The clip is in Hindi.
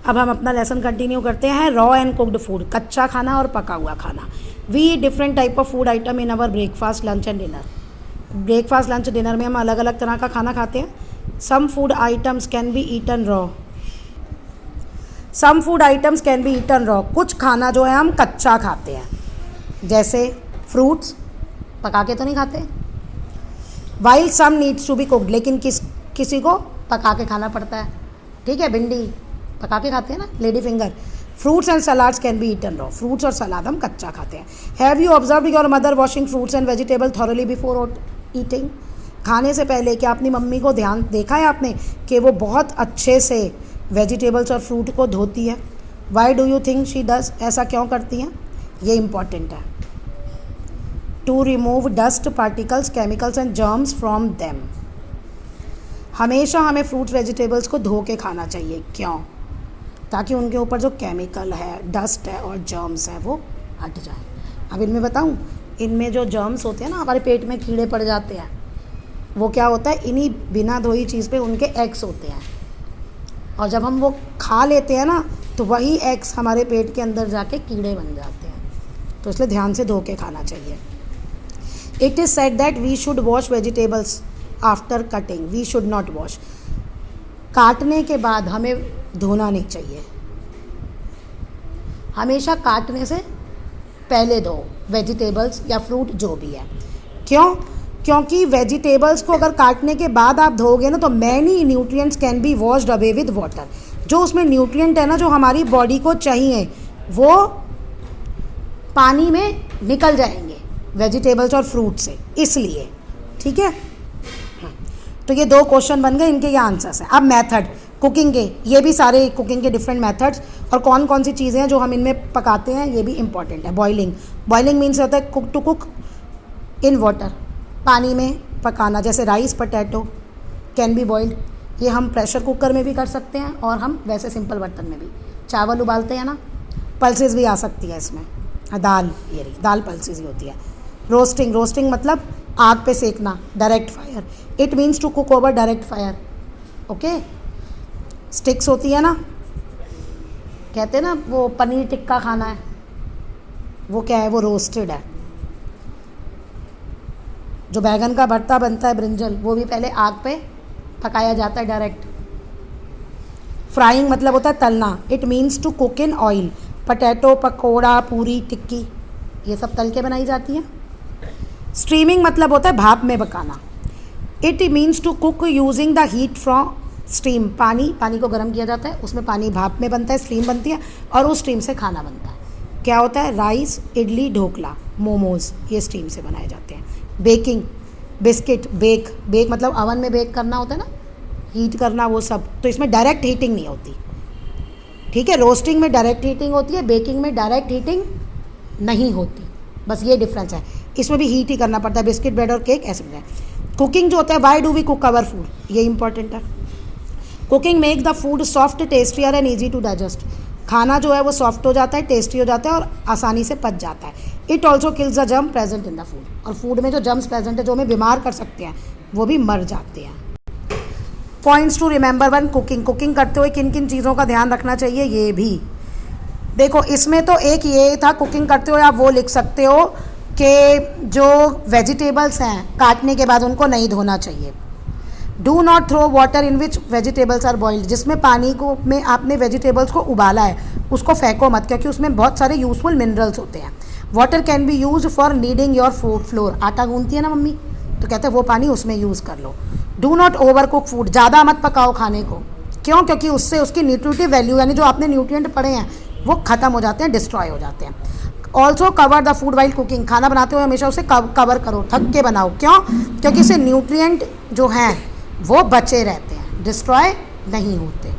अब हम अपना लेसन कंटिन्यू करते हैं। रॉ एंड कुक्ड फूड, कच्चा खाना और पका हुआ खाना। We eat different type of food item in our breakfast, lunch and dinner. Breakfast, lunch, dinner में हम अलग अलग तरह का खाना खाते हैं। Some food items can be eaten raw, some food items can be eaten raw. कुछ खाना जो है हम कच्चा खाते हैं, जैसे फ्रूट्स, पका के तो नहीं खाते। While some needs to be cooked, लेकिन किसी को पका के खाना पड़ता है। ठीक है, भिंडी पका के खाते हैं ना, lady finger. Fruits and salads can be eaten raw, fruits और सलाद हम कच्चा खाते हैं। Have you observe your mother washing fruits and vegetable thoroughly before eating, खाने से पहले क्या अपनी मम्मी को ध्यान देखा है आपने कि वो बहुत अच्छे से वेजिटेबल्स और फ्रूट को धोती है। Why do you think she does, ऐसा क्यों करती हैं, ये इंपॉर्टेंट है। To remove dust particles, chemicals and germs from them, हमेशा हमें फ्रूट्स वेजिटेबल्स को धो के खाना चाहिए। क्यों? ताकि उनके ऊपर जो केमिकल है, डस्ट है और जर्म्स है वो हट जाए। अब इनमें बताऊं, इनमें जो जर्म्स होते हैं ना, हमारे पेट में कीड़े पड़ जाते हैं, वो क्या होता है, इन्हीं बिना धोई चीज़ पे उनके एग्स होते हैं, और जब हम वो खा लेते हैं ना तो वही एग्स हमारे पेट के अंदर जाके कीड़े बन जाते हैं। तो इसलिए ध्यान से धो के खाना चाहिए। It is said that we should wash vegetables after cutting, we should not wash, काटने के बाद हमें धोना नहीं चाहिए, हमेशा काटने से पहले धो वेजिटेबल्स या फ्रूट जो भी है। क्यों? क्योंकि वेजिटेबल्स को अगर काटने के बाद आप धोगे ना तो many nutrients can be washed away with water, जो उसमें न्यूट्रिएंट है ना जो हमारी बॉडी को चाहिए वो पानी में निकल जाएंगे वेजिटेबल्स और फ्रूट से, इसलिए। ठीक है, तो ये 2 क्वेश्चन बन गए, इनके ये आंसर्स हैं। अब मेथड कुकिंग के, ये भी सारे कुकिंग के डिफरेंट मेथड्स और कौन कौन सी चीज़ें हैं जो हम इनमें पकाते हैं ये भी इंपॉर्टेंट है। बॉइलिंग, बॉइलिंग मीन्स होता है cook to cook in water, पानी में पकाना, जैसे rice, potato can be boiled. ये हम प्रेशर कुकर में भी कर सकते हैं और हम वैसे सिंपल बर्तन में भी, चावल उबालते हैं ना, पल्सेस भी आ सकती है इसमें। दाल, ये रही दाल पल्सेस ही होती है। रोस्टिंग, रोस्टिंग मतलब आग पे सेकना, direct fire, it means to cook over direct fire. Okay, sticks होती है ना, कहते हैं ना वो पनीर टिक्का खाना है, वो क्या है, वो रोस्टेड है। जो बैगन का भरता बनता है, ब्रिंजल, वो भी पहले आग पे पकाया जाता है डायरेक्ट। फ्राइंग मतलब होता है तलना, it means to cook in oil. Potato, pakora, puri, tikki, ये सब तल के बनाई जाती है। स्टीमिंग मतलब होता है भाप में पकाना, it means to cook using the heat from steam. पानी को गर्म किया जाता है, उसमें पानी भाप में बनता है, स्टीम बनती है और उस स्टीम से खाना बनता है। क्या होता है, राइस, इडली, ढोकला, मोमोज, ये स्टीम से बनाए जाते हैं। बेकिंग, बिस्किट, बेक मतलब अवन में बेक करना होता है ना, हीट करना, वो सब, तो इसमें डायरेक्ट हीटिंग नहीं होती। ठीक है, रोस्टिंग में डायरेक्ट हीटिंग होती है, बेकिंग में डायरेक्ट हीटिंग नहीं होती, बस ये डिफरेंस है। इसमें भी हीट ही करना पड़ता है, बिस्किट, ब्रेड और केक ऐसे बनाए। कुकिंग जो होता है, why do we cook our food, ये इंपॉर्टेंट है। Cooking make the food soft, tastier and easy to digest, खाना जो है वो सॉफ्ट हो जाता है, टेस्टी हो जाता है और आसानी से पच जाता है। It also kills the germ present in the food, और फूड में जो जर्म्स प्रेजेंट है जो हमें बीमार कर सकते हैं वो भी मर जाते हैं। Points to remember one cooking, cooking करते हुए किन किन चीज़ों का ध्यान रखना चाहिए, ये भी देखो। इसमें तो एक ये था, कुकिंग करते हुए आप वो लिख सकते हो कि जो वेजिटेबल्स हैं काटने के बाद उनको नहीं धोना चाहिए। Do not throw water in which vegetables are boiled, जिसमें पानी को में आपने वेजिटेबल्स को उबाला है उसको फेंको मत, क्योंकि उसमें बहुत सारे यूजफुल मिनरल्स होते हैं। Water can be use for kneading your food flour, आटा गूंथती है ना मम्मी, तो कहते हैं वो पानी उसमें यूज़ कर लो। Do not over cook food, ज़्यादा मत पकाओ खाने को। क्यों? क्योंकि उससे उसकी न्यूट्रिटिव वैल्यू यानी जो आपने न्यूट्रिएंट पड़े हैं वो ख़त्म हो जाते हैं, डिस्ट्रॉय हो जाते हैं। Also cover the food while cooking, खाना बनाते हुए हमेशा उसे कवर करो, ढक के बनाओ। क्यों? क्योंकि इससे न्यूट्रिएंट जो हैं वो बचे रहते हैं, डिस्ट्रॉय नहीं होते।